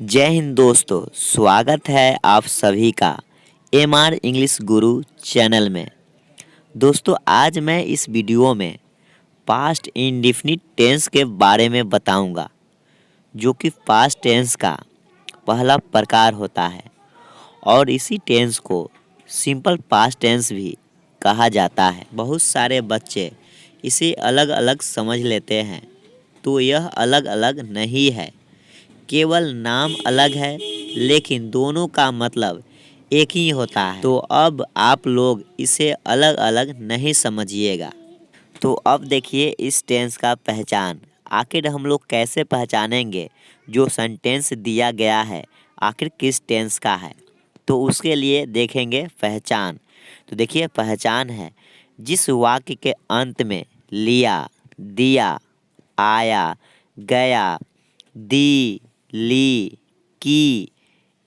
जय हिंद दोस्तों, स्वागत है आप सभी का एमआर इंग्लिश गुरु चैनल में। दोस्तों, आज मैं इस वीडियो में पास्ट इंडेफिनिट टेंस के बारे में बताऊंगा, जो कि पास्ट टेंस का पहला प्रकार होता है और इसी टेंस को सिंपल पास्ट टेंस भी कहा जाता है। बहुत सारे बच्चे इसे अलग अलग समझ लेते हैं, तो यह अलग अलग नहीं है, केवल नाम अलग है, लेकिन दोनों का मतलब एक ही होता है। तो अब आप लोग इसे अलग अलग नहीं समझिएगा। तो अब देखिए इस टेंस का पहचान। आखिर हम लोग कैसे पहचानेंगे जो सेंटेंस दिया गया है आखिर किस टेंस का है? तो उसके लिए देखेंगे पहचान। तो देखिए पहचान है जिस वाक्य के अंत में लिया, दिया, आया, गया, दी, ली, की,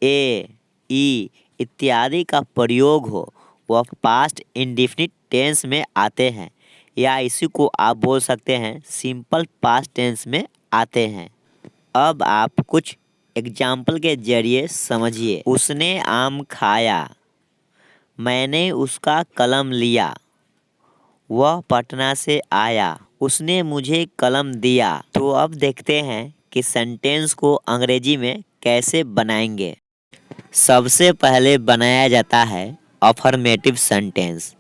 ए, ई इत्यादि का प्रयोग हो, वह पास्ट इंडेफिनिट टेंस में आते हैं, या इसी को आप बोल सकते हैं सिंपल पास्ट टेंस में आते हैं। अब आप कुछ एग्जाम्पल के जरिए समझिए। उसने आम खाया, मैंने उसका कलम लिया, वह पटना से आया, उसने मुझे कलम दिया। तो अब देखते हैं कि सेंटेंस को अंग्रेजी में कैसे बनाएंगे। सबसे पहले बनाया जाता है अफर्मेटिव सेंटेंस,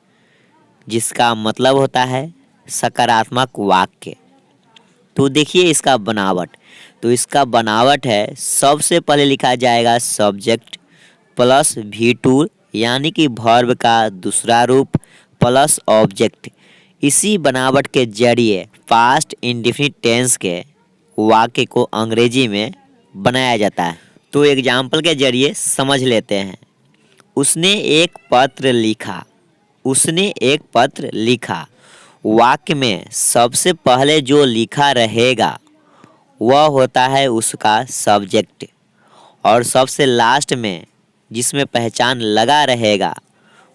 जिसका मतलब होता है सकारात्मक वाक्य। तो देखिए इसका बनावट। तो इसका बनावट है, सबसे पहले लिखा जाएगा सब्जेक्ट प्लस V2 यानी कि वर्ब का दूसरा रूप प्लस ऑब्जेक्ट। इसी बनावट के जरिए पास्ट इंडेफिनिट टेंस के वाक्य को अंग्रेजी में बनाया जाता है। तो एग्जाम्पल के जरिए समझ लेते हैं। उसने एक पत्र लिखा, उसने एक पत्र लिखा। वाक्य में सबसे पहले जो लिखा रहेगा वह होता है उसका सब्जेक्ट, और सबसे लास्ट में जिसमें पहचान लगा रहेगा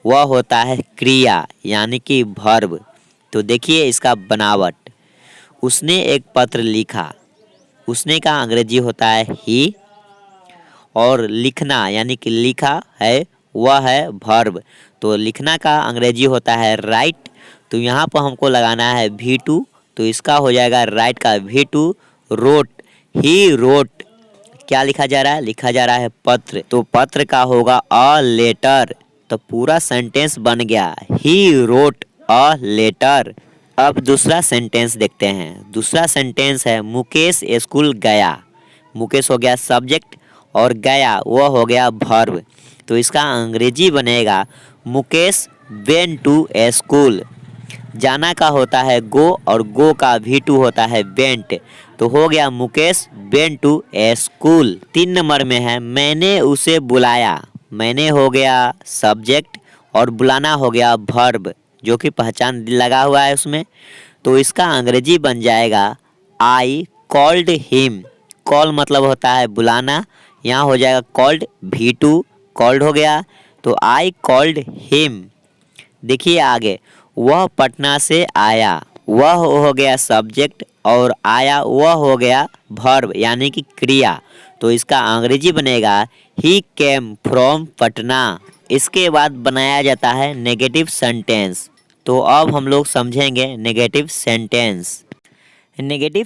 वह होता है क्रिया यानी कि वर्ब। तो देखिए इसका बनावट। उसने एक पत्र लिखा, उसने का अंग्रेजी होता है ही, और लिखना यानी कि लिखा है वह है वर्ब। तो लिखना का अंग्रेजी होता है राइट। तो यहाँ पर हमको लगाना है V2, तो इसका हो जाएगा राइट का V2 रोट। ही रोट, क्या लिखा जा रहा है? लिखा जा रहा है पत्र। तो पत्र का होगा अ लेटर। तो पूरा सेंटेंस बन गया, ही रोट अ लेटर। अब दूसरा सेंटेंस देखते हैं। दूसरा सेंटेंस है मुकेश स्कूल गया। मुकेश हो गया सब्जेक्ट और गया वह हो गया वर्ब। तो इसका अंग्रेजी बनेगा मुकेश वेंट टू स्कूल। जाना का होता है गो और गो का V2 होता है वेंट। तो हो गया Mukesh went to school. 3 number में है मैंने उसे बुलाया। मैंने हो गया सब्जेक्ट और बुलाना हो गया वर्ब, जो कि पहचान लगा हुआ है उसमें। तो इसका अंग्रेजी बन जाएगा आई कॉल्ड हिम। कॉल मतलब होता है बुलाना, यहाँ हो जाएगा कॉल्ड V2 कॉल्ड हो गया। तो आई कॉल्ड हिम। देखिए आगे, वह पटना से आया। वह हो गया सब्जेक्ट और आया वह हो गया वर्ब यानी कि क्रिया। तो इसका अंग्रेजी बनेगा ही केम फ्रॉम पटना। इसके बाद बनाया जाता है नेगेटिव सेंटेंस। तो अब हम लोग समझेंगे नेगेटिव सेंटेंस। नेगेटिव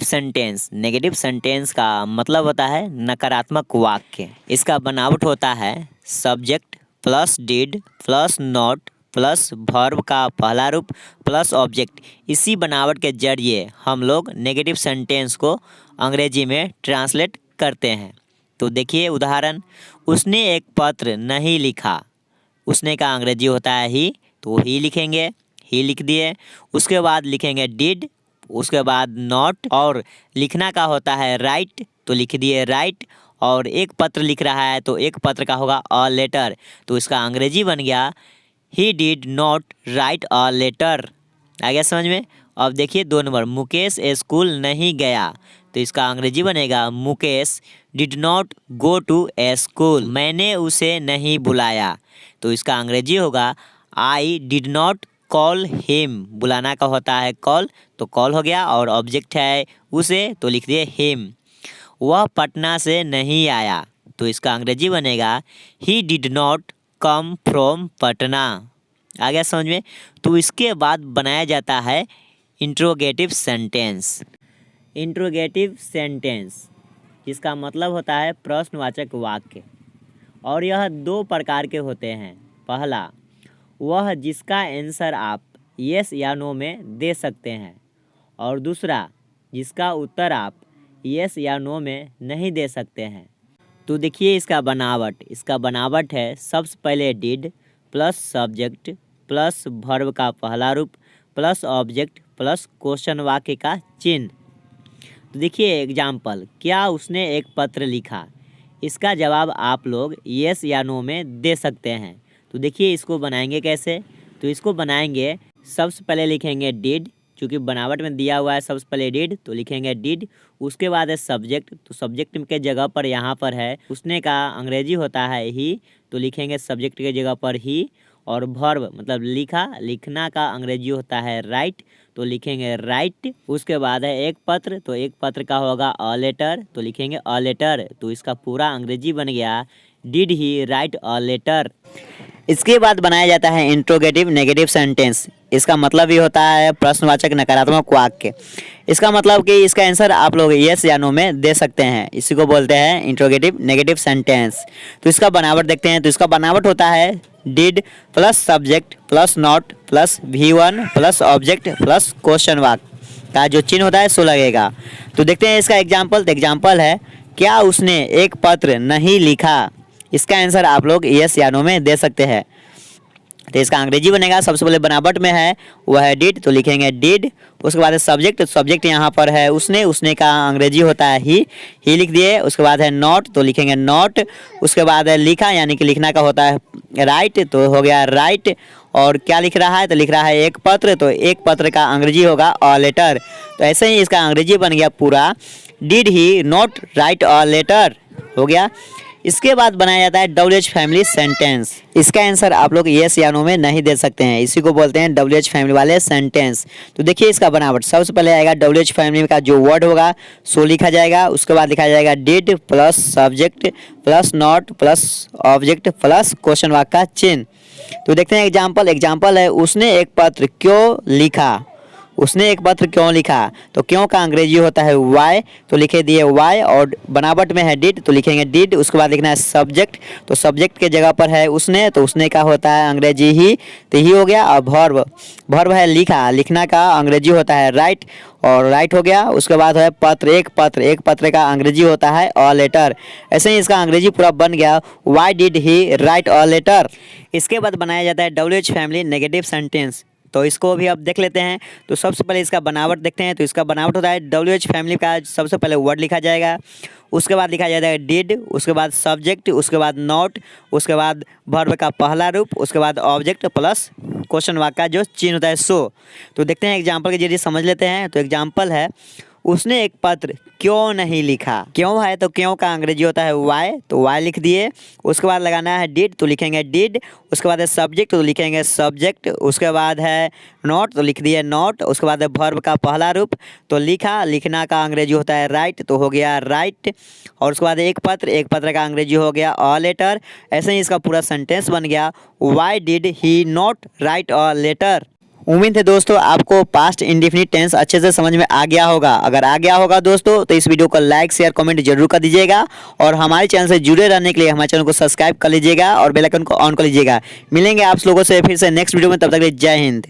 सेंटेंस का मतलब होता है नकारात्मक वाक्य। इसका बनावट होता है subject plus did plus not plus verb का पहला रूप प्लस ऑब्जेक्ट। इसी बनावट के जरिए हम लोग नेगेटिव सेंटेंस को अंग्रेजी में ट्रांसलेट करते हैं। तो देखिए उदाहरण, उसने एक पत्र नहीं लिखा। उसने का अंग्रेजी होता है ही, तो ही लिखेंगे, ही लिख दिए। उसके बाद लिखेंगे डिड, उसके बाद नॉट, और लिखना का होता है राइट, तो लिख दिए राइट। और एक पत्र लिख रहा है तो एक पत्र का होगा अ लेटर। तो इसका अंग्रेजी बन गया he did not write a letter. आ गया समझ में? अब देखिए 2 नंबर, मुकेश स्कूल नहीं गया। तो इसका अंग्रेजी बनेगा Mukesh did not go to a school. मैंने उसे नहीं बुलाया। तो इसका अंग्रेजी होगा I did not call him. बुलाना का होता है कॉल, तो कॉल हो गया, और ऑब्जेक्ट है उसे, तो लिख दिए हिम। वह पटना से नहीं आया। तो इसका अंग्रेजी बनेगा he did not come from Patna. आ गया समझ में। तो इसके बाद बनाया जाता है इंट्रोगेटिव सेंटेंस। इंट्रोगेटिव सेंटेंस जिसका मतलब होता है प्रश्नवाचक वाक्य, और यह दो प्रकार के होते हैं। पहला, वह जिसका आंसर आप यस या नो में दे सकते हैं, और दूसरा जिसका उत्तर आप यस या नो में नहीं दे सकते हैं। तो देखिए इसका बनावट है सबसे पहले did plus subject plus verb का पहला रूप प्लस ऑब्जेक्ट प्लस क्वेश्चन वाक्य का चिन्ह। तो देखिए एग्जाम्पल, क्या उसने एक पत्र लिखा? इसका जवाब आप लोग यस या नो में दे सकते हैं। तो देखिए इसको बनाएंगे कैसे। तो इसको बनाएंगे, सबसे पहले लिखेंगे डिड, क्योंकि बनावट में दिया हुआ है सबसे पहले डिड, तो लिखेंगे डिड। उसके बाद है सब्जेक्ट, तो सब्जेक्ट के जगह पर यहाँ पर है उसने का अंग्रेजी होता है ही, तो लिखेंगे सब्जेक्ट के जगह पर ही। और वर्ब मतलब लिखना का अंग्रेजी होता है राइट, तो लिखेंगे राइट। उसके बाद है एक पत्र, तो एक पत्र का होगा अ लेटर, तो लिखेंगे अ लेटर। तो इसका पूरा अंग्रेजी बन गया did he write a letter. इसके बाद बनाया जाता है इंट्रोगेटिव नेगेटिव सेंटेंस। इसका मतलब ये होता है प्रश्नवाचक नकारात्मक वाक्य। इसका मतलब कि इसका आंसर आप लोग यस या नो में दे सकते हैं, इसी को बोलते हैं इंट्रोगेटिव नेगेटिव सेंटेंस। तो इसका बनावट देखते हैं। तो इसका बनावट होता है did plus subject plus not plus V1 plus object plus question वाक्य का जो चिन्ह होता है सो लगेगा। तो देखते हैं इसका एग्जाम्पल। तो एग्जाम्पल है, क्या उसने एक पत्र नहीं लिखा? इसका आंसर आप लोग यस या नो में दे सकते हैं। तो इसका अंग्रेजी बनेगा, सबसे पहले बनावट में है वह है डिड, तो लिखेंगे डिड। उसके बाद है सब्जेक्ट, सब्जेक्ट यहाँ पर है उसने का अंग्रेजी होता है ही लिख दिए। उसके बाद है नॉट, तो लिखेंगे नॉट। उसके बाद है लिखा, यानी कि लिखना का होता है राइट, तो हो गया राइट। और क्या लिख रहा है? तो लिख रहा है एक पत्र, तो एक पत्र का अंग्रेजी होगा अ लेटर। तो ऐसे ही इसका अंग्रेजी बन गया पूरा did he not write a letter, हो गया। इसके बाद बनाया जाता है WH फैमिली सेंटेंस। इसका आंसर आप लोग यस या नो में नहीं दे सकते हैं, इसी को बोलते हैं WH फैमिली वाले सेंटेंस। तो देखिए इसका बनावट, सबसे पहले आएगा WH फैमिली का जो वर्ड होगा सो लिखा जाएगा। उसके बाद लिखा जाएगा did plus subject plus not plus object plus question वाक्य का चिन्ह। तो देखते हैं एग्जाम्पल है, उसने एक पत्र क्यों लिखा? उसने एक पत्र क्यों लिखा? तो क्यों का अंग्रेजी होता है वाई, तो लिखे दिए वाई। और बनावट में है डिड, तो लिखेंगे डिड। उसके बाद लिखना है सब्जेक्ट, तो सब्जेक्ट के जगह पर है उसने, तो उसने का होता है अंग्रेजी ही, तो ही हो गया। और वर्ब है लिखना का अंग्रेजी होता है राइट, और राइट हो गया। उसके बाद है पत्र, एक पत्र का अंग्रेजी होता है अ लेटर। ऐसे ही इसका अंग्रेजी पूरा बन गया why did he write a letter. इसके बाद बनाया जाता है WH फैमिली नेगेटिव सेंटेंस। तो इसको भी अब देख लेते हैं। तो सबसे पहले इसका बनावट देखते हैं। तो इसका बनावट होता है WH फैमिली का सबसे पहले वर्ड लिखा जाएगा, उसके बाद लिखा जाएगा डिड, उसके बाद सब्जेक्ट, उसके बाद नॉट, उसके बाद वर्ब का पहला रूप, उसके बाद ऑब्जेक्ट प्लस क्वेश्चन वाक्य का जो चिन्ह होता है सो। तो देखते हैं एग्जाम्पल के जरिए समझ लेते हैं। तो एग्जाम्पल है, उसने एक पत्र क्यों नहीं लिखा? क्यों है तो क्यों का अंग्रेजी होता है वाई, तो वाई लिख दिए। उसके बाद लगाना है डिड, तो लिखेंगे डिड। उसके बाद है सब्जेक्ट, तो लिखेंगे सब्जेक्ट। उसके बाद है नॉट, तो लिख दिए नॉट। उसके बाद है वर्ब का पहला रूप, तो लिखना का अंग्रेजी होता है राइट, तो हो गया राइट। और उसके बाद एक पत्र का अंग्रेजी हो गया अ लेटर। ऐसे ही इसका पूरा सेंटेंस बन गया why did he not write a letter. उम्मीद है दोस्तों आपको पास्ट इंडेफिनिट टेंस अच्छे से समझ में आ गया होगा। अगर आ गया होगा दोस्तों तो इस वीडियो को लाइक शेयर कमेंट जरूर कर दीजिएगा, और हमारे चैनल से जुड़े रहने के लिए हमारे चैनल को सब्सक्राइब कर लीजिएगा और बेल आइकन को ऑन कर लीजिएगा। मिलेंगे आप लोगों से फिर से नेक्स्ट वीडियो में, तब तक के लिए जय हिंद।